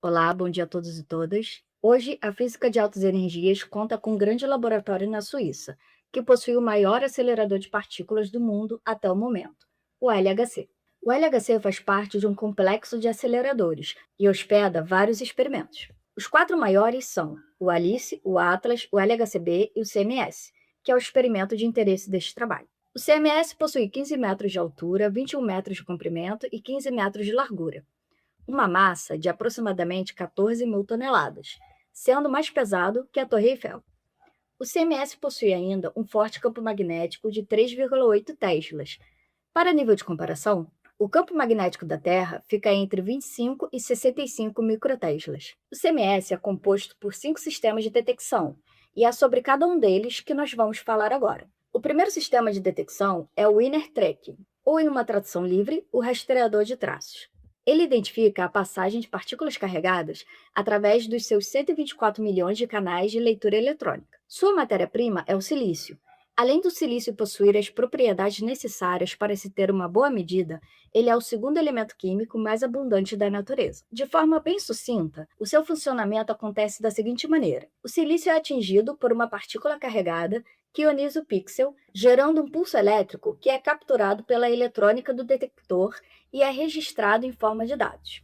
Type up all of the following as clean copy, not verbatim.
Olá, bom dia a todos e todas. Hoje, a física de altas energias conta com um grande laboratório na Suíça, que possui o maior acelerador de partículas do mundo até o momento, o LHC. O LHC faz parte de um complexo de aceleradores e hospeda vários experimentos. Os quatro maiores são o ALICE, o Atlas, o LHCb e o CMS, que é o experimento de interesse deste trabalho. O CMS possui 15 metros de altura, 21 metros de comprimento e 15 metros de largura, uma massa de aproximadamente 14 mil toneladas, sendo mais pesado que a Torre Eiffel. O CMS possui ainda um forte campo magnético de 3,8 teslas. Para nível de comparação, o campo magnético da Terra fica entre 25 e 65 microteslas. O CMS é composto por 5 sistemas de detecção, e é sobre cada um deles que nós vamos falar agora. O primeiro sistema de detecção é o Inner Tracking, ou em uma tradução livre, o rastreador de traços. Ele identifica a passagem de partículas carregadas através dos seus 124 milhões de canais de leitura eletrônica. Sua matéria-prima é o silício. Além do silício possuir as propriedades necessárias para se ter uma boa medida, ele é o segundo elemento químico mais abundante da natureza. De forma bem sucinta, o seu funcionamento acontece da seguinte maneira: o silício é atingido por uma partícula carregada que ioniza o pixel, gerando um pulso elétrico que é capturado pela eletrônica do detector e é registrado em forma de dados.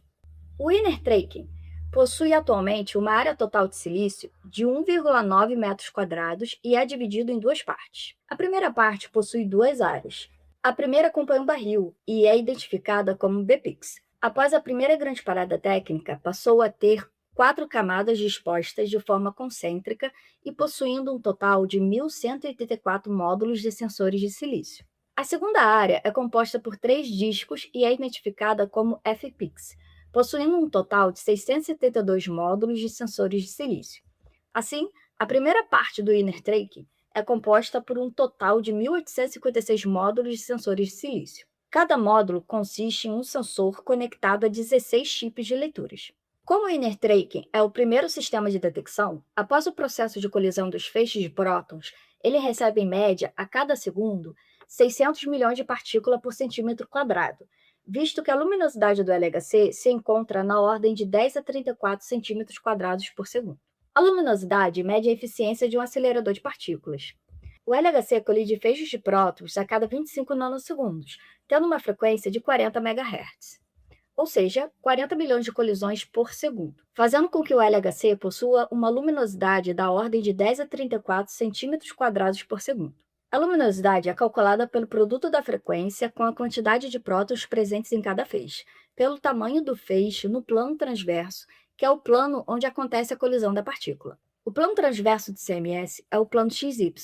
O Inner Tracking possui atualmente uma área total de silício de 1,9 metros quadrados e é dividido em duas partes. A primeira parte possui duas áreas. A primeira acompanha um barril e é identificada como BPIX. Após a primeira grande parada técnica, passou a ter 4 camadas dispostas de forma concêntrica e possuindo um total de 1.184 módulos de sensores de silício. A segunda área é composta por 3 discos e é identificada como FPIX, possuindo um total de 672 módulos de sensores de silício. Assim, a primeira parte do Inner Tracking é composta por um total de 1.856 módulos de sensores de silício. Cada módulo consiste em um sensor conectado a 16 chips de leituras. Como o Inner Tracking é o primeiro sistema de detecção, após o processo de colisão dos feixes de prótons, ele recebe em média, a cada segundo, 600 milhões de partículas por centímetro quadrado, visto que a luminosidade do LHC se encontra na ordem de 10 a 34 centímetros quadrados por segundo. A luminosidade mede a eficiência de um acelerador de partículas. O LHC colide feixes de prótons a cada 25 nanosegundos, tendo uma frequência de 40 MHz, ou seja, 40 milhões de colisões por segundo, fazendo com que o LHC possua uma luminosidade da ordem de 10 a 34 centímetros quadrados por segundo. A luminosidade é calculada pelo produto da frequência com a quantidade de prótons presentes em cada feixe, pelo tamanho do feixe no plano transverso, que é o plano onde acontece a colisão da partícula. O plano transverso do CMS é o plano XY,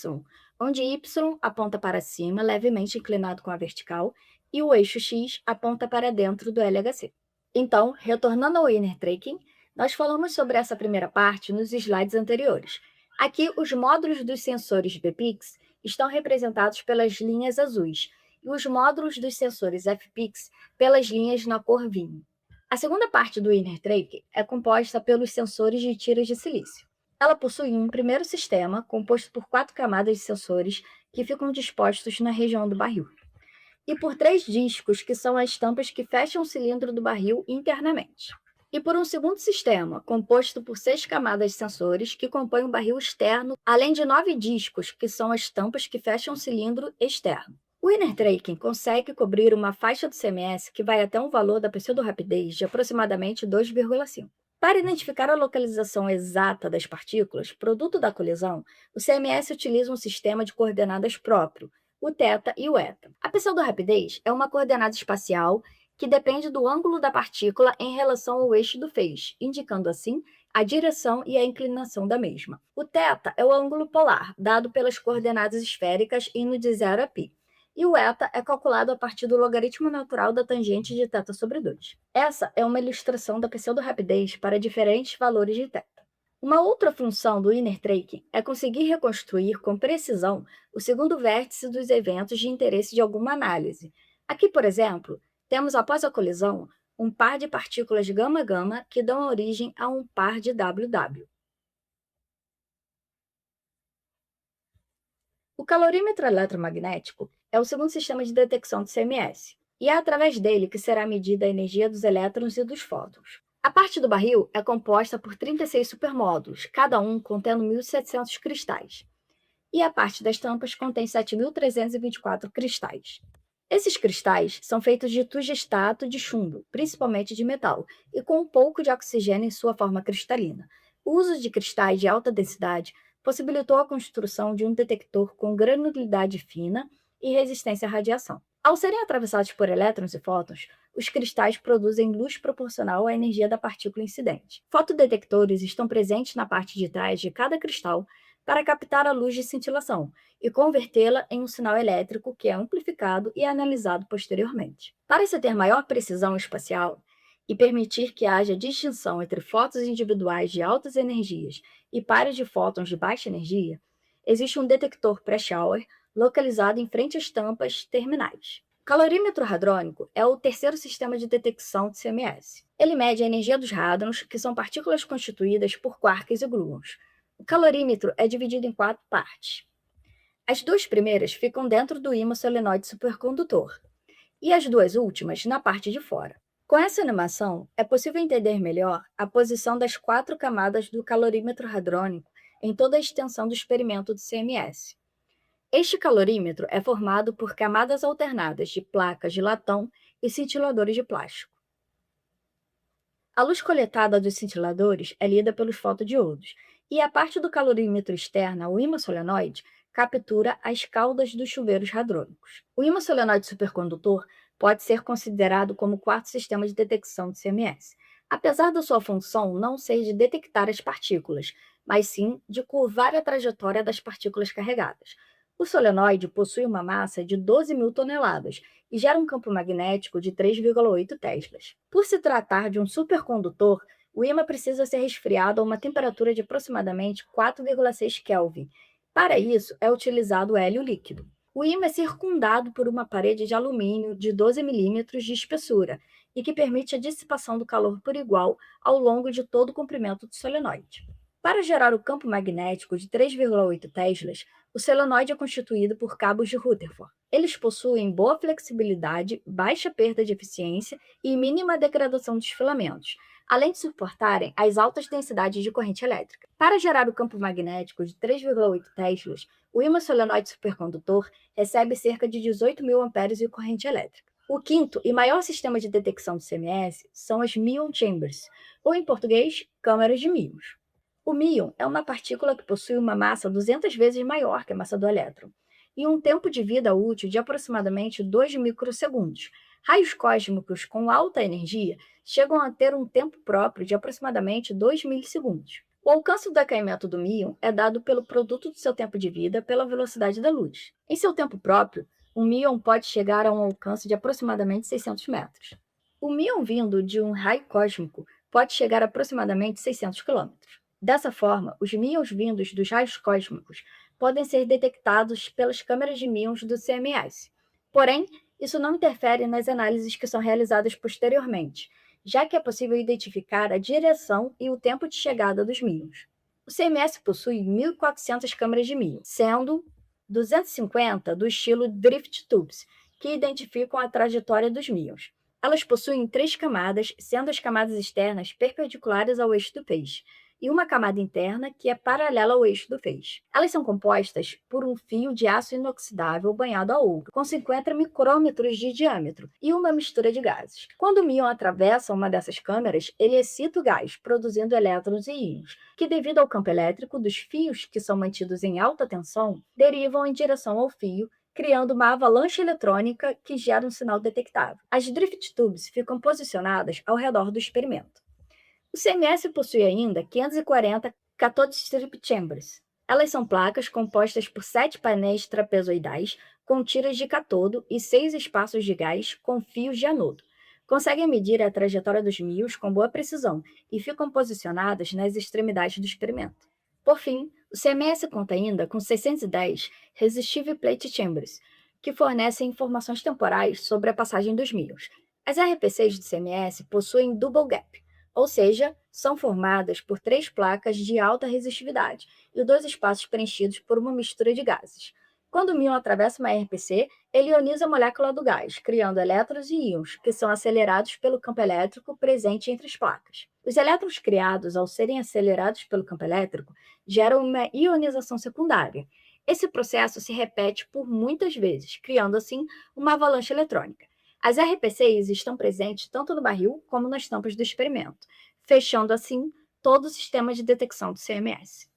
onde y aponta para cima, levemente inclinado com a vertical, e o eixo X aponta para dentro do LHC. Então, retornando ao Inner Tracking, nós falamos sobre essa primeira parte nos slides anteriores. Aqui, os módulos dos sensores BPIX estão representados pelas linhas azuis e os módulos dos sensores FPIX pelas linhas na cor vinho. A segunda parte do Inner Tracking é composta pelos sensores de tiras de silício. Ela possui um primeiro sistema composto por 4 camadas de sensores que ficam dispostos na região do barril, e por 3 discos, que são as tampas que fecham o cilindro do barril internamente. E por um segundo sistema, composto por 6 camadas de sensores que compõem o barril externo, além de 9 discos, que são as tampas que fecham o cilindro externo. O Inner Tracking consegue cobrir uma faixa do CMS que vai até um valor da pseudo-rapidez de aproximadamente 2,5. Para identificar a localização exata das partículas, produto da colisão, o CMS utiliza um sistema de coordenadas próprio, o θ e o eta. A pseudo-rapidez é uma coordenada espacial que depende do ângulo da partícula em relação ao eixo do feixe, indicando assim a direção e a inclinação da mesma. O θ é o ângulo polar, dado pelas coordenadas esféricas indo de 0 a π. E o eta é calculado a partir do logaritmo natural da tangente de θ sobre 2. Essa é uma ilustração da pseudo-rapidez para diferentes valores de θ. Uma outra função do Inner Tracking é conseguir reconstruir com precisão o segundo vértice dos eventos de interesse de alguma análise. Aqui, por exemplo, temos após a colisão um par de partículas gama-gama que dão origem a um par de WW. O calorímetro eletromagnético é o segundo sistema de detecção do CMS, e é através dele que será medida a energia dos elétrons e dos fótons. A parte do barril é composta por 36 supermódulos, cada um contendo 1.700 cristais. E a parte das tampas contém 7.324 cristais. Esses cristais são feitos de tungsteno de chumbo, principalmente de metal, e com um pouco de oxigênio em sua forma cristalina. O uso de cristais de alta densidade possibilitou a construção de um detector com granularidade fina e resistência à radiação. Ao serem atravessados por elétrons e fótons, os cristais produzem luz proporcional à energia da partícula incidente. Fotodetectores estão presentes na parte de trás de cada cristal para captar a luz de cintilação e convertê-la em um sinal elétrico que é amplificado e analisado posteriormente. Para se ter maior precisão espacial e permitir que haja distinção entre fótons individuais de altas energias e pares de fótons de baixa energia, existe um detector pré-shower localizado em frente às tampas terminais. O calorímetro hadrônico é o terceiro sistema de detecção de CMS. Ele mede a energia dos hadrons, que são partículas constituídas por quarks e gluons. O calorímetro é dividido em 4 partes. As 2 primeiras ficam dentro do ímã solenoide supercondutor e as 2 últimas na parte de fora. Com essa animação, é possível entender melhor a posição das 4 camadas do calorímetro hadrônico em toda a extensão do experimento do CMS. Este calorímetro é formado por camadas alternadas de placas de latão e cintiladores de plástico. A luz coletada dos cintiladores é lida pelos fotodiodos, e a parte do calorímetro externa, o ímã solenoide, captura as caudas dos chuveiros hadrônicos. O ímã solenoide supercondutor pode ser considerado como o quarto sistema de detecção de CMS, apesar da sua função não ser de detectar as partículas, mas sim de curvar a trajetória das partículas carregadas. O solenoide possui uma massa de 12.000 toneladas e gera um campo magnético de 3,8 teslas. Por se tratar de um supercondutor, o ímã precisa ser resfriado a uma temperatura de aproximadamente 4,6 Kelvin. Para isso, é utilizado hélio líquido. O ímã é circundado por uma parede de alumínio de 12 milímetros de espessura e que permite a dissipação do calor por igual ao longo de todo o comprimento do solenoide. Para gerar o campo magnético de 3,8 teslas, o solenoide é constituído por cabos de Rutherford. Eles possuem boa flexibilidade, baixa perda de eficiência e mínima degradação dos filamentos, além de suportarem as altas densidades de corrente elétrica. Para gerar o campo magnético de 3,8 teslas, o ímã solenoide supercondutor recebe cerca de 18.000 amperes de corrente elétrica. O quinto e maior sistema de detecção de CMS são as muon chambers, ou em português, câmaras de míons. O muon é uma partícula que possui uma massa 200 vezes maior que a massa do elétron e um tempo de vida útil de aproximadamente 2 microsegundos. Raios cósmicos com alta energia chegam a ter um tempo próprio de aproximadamente 2 milissegundos. O alcance do decaimento do muon é dado pelo produto do seu tempo de vida pela velocidade da luz. Em seu tempo próprio, um muon pode chegar a um alcance de aproximadamente 600 metros. O muon vindo de um raio cósmico pode chegar a aproximadamente 600 quilômetros. Dessa forma, os muons vindos dos raios cósmicos podem ser detectados pelas câmeras de muons do CMS. Porém, isso não interfere nas análises que são realizadas posteriormente, já que é possível identificar a direção e o tempo de chegada dos muons. O CMS possui 1.400 câmeras de muon, sendo 250 do estilo Drift Tubes, que identificam a trajetória dos muons. Elas possuem 3 camadas, sendo as camadas externas perpendiculares ao eixo do feixe, e uma camada interna que é paralela ao eixo do feixe. Elas são compostas por um fio de aço inoxidável banhado a ouro, com 50 micrômetros de diâmetro, e uma mistura de gases. Quando o muon atravessa uma dessas câmeras, ele excita o gás, produzindo elétrons e íons, que devido ao campo elétrico dos fios que são mantidos em alta tensão, derivam em direção ao fio, criando uma avalanche eletrônica que gera um sinal detectável. As drift tubes ficam posicionadas ao redor do experimento. O CMS possui ainda 540 cathode strip chambers. Elas são placas compostas por 7 painéis trapezoidais com tiras de catodo e 6 espaços de gás com fios de anodo. Conseguem medir a trajetória dos muons com boa precisão e ficam posicionadas nas extremidades do experimento. Por fim, o CMS conta ainda com 610 resistive plate chambers, que fornecem informações temporais sobre a passagem dos muons. As RPCs do CMS possuem double gap, ou seja, são formadas por 3 placas de alta resistividade e 2 espaços preenchidos por uma mistura de gases. Quando o muon atravessa uma RPC, Ele ioniza a molécula do gás, criando elétrons e íons, que são acelerados pelo campo elétrico presente entre as placas. Os elétrons criados, ao serem acelerados pelo campo elétrico, geram uma ionização secundária. Esse processo se repete por muitas vezes, criando assim uma avalanche eletrônica. As RPCs estão presentes tanto no barril como nas tampas do experimento, fechando assim todo o sistema de detecção do CMS.